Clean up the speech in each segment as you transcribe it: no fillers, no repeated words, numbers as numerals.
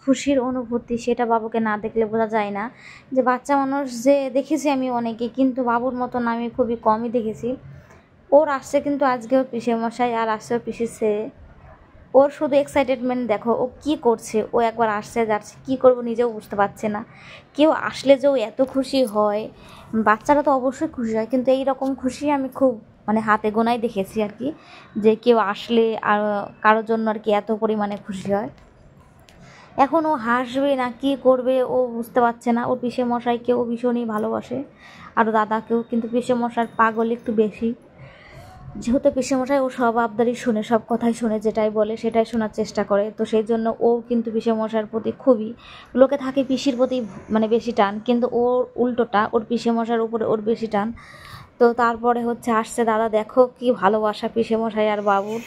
খুশির অনুভূতি সেটা বাবুকে না দেখলে বোঝা যায় না। যে বাচ্চা মানুষ যে দেখেছি আমি অনেকে, কিন্তু বাবুর মতন আমি খুবই কমই দেখেছি। ওর আসছে কিন্তু আজকেও পিসে মশাই, আর আসছেও পিসির ছেলে। ওর শুধু এক্সাইটেডমেন্ট দেখো, ও কি করছে, ও একবার আসছে যাচ্ছে, কি করবো নিজেও বুঝতে পারছে না। কেউ আসলে যে ও এত খুশি হয়, বাচ্চারা তো অবশ্যই খুশি হয়, কিন্তু এই রকম খুশি আমি খুব মানে হাতে গোনাই দেখেছি আর কি, যে কেউ আসলে আর কারোর জন্য আর কি এত পরিমাণে খুশি হয়। এখন ও হাসবে না কি করবে ও বুঝতে পারছে না। ওর পিসে মশাইকেও ভীষণই ভালোবাসে, আর দাদাকেও, কিন্তু পিসে মশার পাগল একটু বেশি। যেহেতু পিসেমশাই ও সব আবদারই শুনে, সব কথাই শুনে, যেটাই বলে সেটাই শোনার চেষ্টা করে, তো সেই জন্য ও কিন্তু পিসেমশাইয়ের প্রতি খুবই, লোকে থাকে পিসির প্রতি মানে বেশি টান, কিন্তু ওর উল্টোটা, ওর পিসেমশাইয়ের উপরে ওর বেশি টান। তো তারপরে হচ্ছে আসছে দাদা, দেখো কি ভালোবাসা পিসেমশাই আর বাবুর।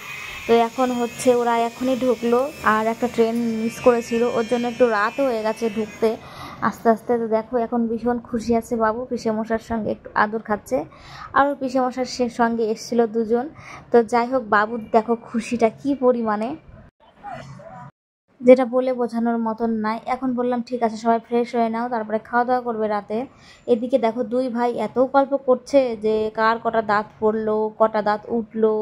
তো এখন হচ্ছে ওরা এখনই ঢুকলো, আর একটা ট্রেন মিস করেছিল, ওর জন্য একটু রাত হয়ে গেছে ঢুকতে আস্তে আস্তে। তো দেখো এখন ভীষণ খুশি আছে বাবু, পিসেমশার সঙ্গে একটু আদর খাচ্ছে, আর ওর পিসেমশার সঙ্গে এসেছিল দুজন। তো যাই হোক, বাবুর দেখো খুশিটা কি পরিমাণে, যেটা বলে বোঝানোর মতন নাই। এখন বললাম ঠিক আছে সবাই ফ্রেশ হয়ে নাও, তারপরে খাওয়া দাওয়া করবে রাতে। এদিকে দেখো দুই ভাই এত গল্প করছে যে কার কটা দাঁত পড়লো, কটা দাঁত উঠলো,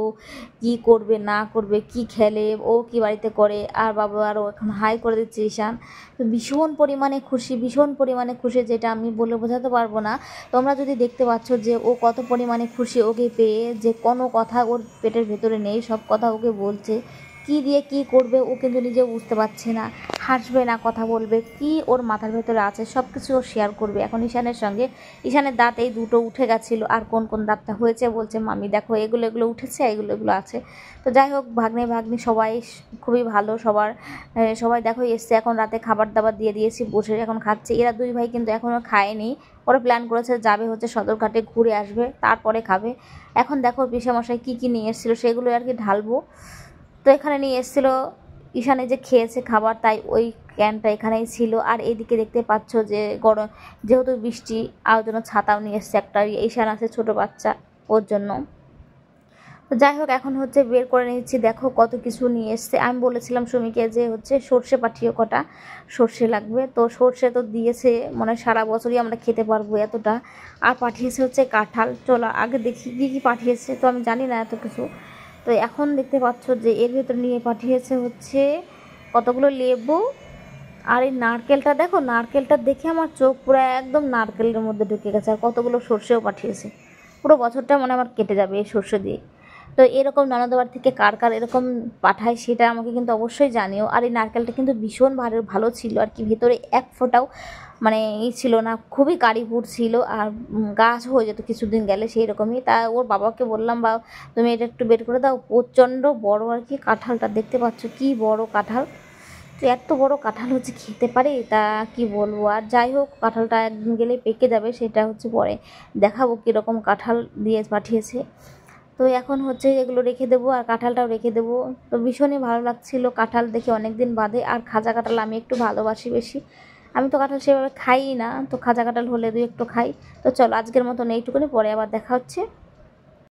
কি করবে না করবে, কি খেলে, ও কি বাড়িতে করে, আর বাবা আরও এখন হাই করে দিচ্ছে ঈশান। তো ভীষণ পরিমাণে খুশি, ভীষণ পরিমাণে খুশি, যেটা আমি বলে বোঝাতে পারবো না। তোমরা যদি দেখতে পাচ্ছ যে ও কত পরিমাণে খুশি ওকে পেয়ে, যে কোনো কথা ওর পেটের ভেতরে নেই, সব কথা ওকে বলছে। কি দিয়ে কি করবে ও কিন্তু নিজেও বুঝতে পারছে না, হাসবে না কথা বলবে, কি ওর মাথার ভেতরে আছে সব কিছু ও শেয়ার করবে এখন ঈশানের সঙ্গে। ঈশানের দাঁত এই দুটো উঠে গেছিলো, আর কোন কোন দাঁতটা হয়েছে বলছে মামি দেখো এগুলো এগুলো উঠেছে, এগুলো এগুলো আছে। তো যাই হোক, ভাগ্নে ভাগ্নি সবাই খুবই ভালো সবার। সবাই দেখো এসছে, এখন রাতে খাবার দাবার দিয়ে দিয়েছি, বসে এখন খাচ্ছে। এরা দুই ভাই কিন্তু এখনও খায়নি, ওরা প্ল্যান করেছে যাবে হচ্ছে সদরঘাটে ঘুরে আসবে, তারপরে খাবে। এখন দেখো পিসেমশাই কী কী নিয়ে এসেছিলো সেগুলো আর কি ঢালবো। তো এখানে নিয়ে এসেছিলো ঈশানে যে খেয়েছে খাবার, তাই ওই ক্যানটা এখানেই ছিল। আর এইদিকে দেখতে পাচ্ছ যে গরম, যেহেতু বৃষ্টি, আর জন্য ছাতাও নিয়ে এসছে একটা, ঈশান আছে ছোটো বাচ্চা, ওর জন্য। তো যাই হোক, এখন হচ্ছে বের করে নিচ্ছি, দেখো কত কিছু নিয়ে এসছে। আমি বলেছিলাম সুমিকে যে হচ্ছে সর্ষে পাঠিয়ে, কটা সর্ষে লাগবে, তো সর্ষে তো দিয়েছে, মানে সারা বছরই আমরা খেতে পারবো এতটা। আর পাঠিয়েছে হচ্ছে কাঁঠাল। চলো আগে দেখি কী কী পাঠিয়েছে, তো আমি জানি না এত কিছু। তো এখন দেখতে পাচ্ছ যে এর ভেতর নিয়ে পাঠিয়েছে হচ্ছে কতগুলো লেবু, আর এই নারকেলটা দেখো, নারকেলটা দেখে আমার চোখ পুরো একদম নারকেলের মধ্যে ঢুকে গেছে। আর কতগুলো সর্ষেও পাঠিয়েছে, পুরো বছরটা মনে আমার কেটে যাবে এই সর্ষে দিয়ে। তো এরকম ননদবার থেকে কার কার এরকম পাঠায় সেটা আমাকে কিন্তু অবশ্যই জানিও। আর এই নারকেলটা কিন্তু ভীষণ ভালো ছিল আর কি, ভেতরে এক ফোঁটাও মানে ছিল না, খুবই কারিপুর ছিল, আর গাছ হয়ে যেত কিছুদিন গেলে সেই রকমই। তা ওর বাবাকে বললাম, বা তুমি এটা একটু বের করে দাও, প্রচণ্ড বড় আর কি কাঁঠালটা, দেখতে পাচ্ছ কি বড় কাঁঠাল। তো এত বড় কাঁঠাল হচ্ছে খেতে পারে, তা কি বলবো। আর যাই হোক, কাঁঠালটা একদিন গেলেই পেকে যাবে, সেটা হচ্ছে পরে দেখাবো কীরকম কাঁঠাল দিয়ে পাঠিয়েছে। তো এখন হচ্ছে এগুলো রেখে দেবো, আর কাঁঠালটাও রেখে দেবো। তো ভীষণই ভালো লাগছিলো কাঁঠাল দেখে অনেক দিন বাদে। আর খাজা কাঁঠাল আমি একটু ভালোবাসি বেশি, আমি তো কাঁঠাল সেভাবে খাই না, তো খাজা কাঁঠাল হলে দুই একটু খাই। তো চলো আজকের মতন এইটুকুনি, পরে আবার দেখা হচ্ছে।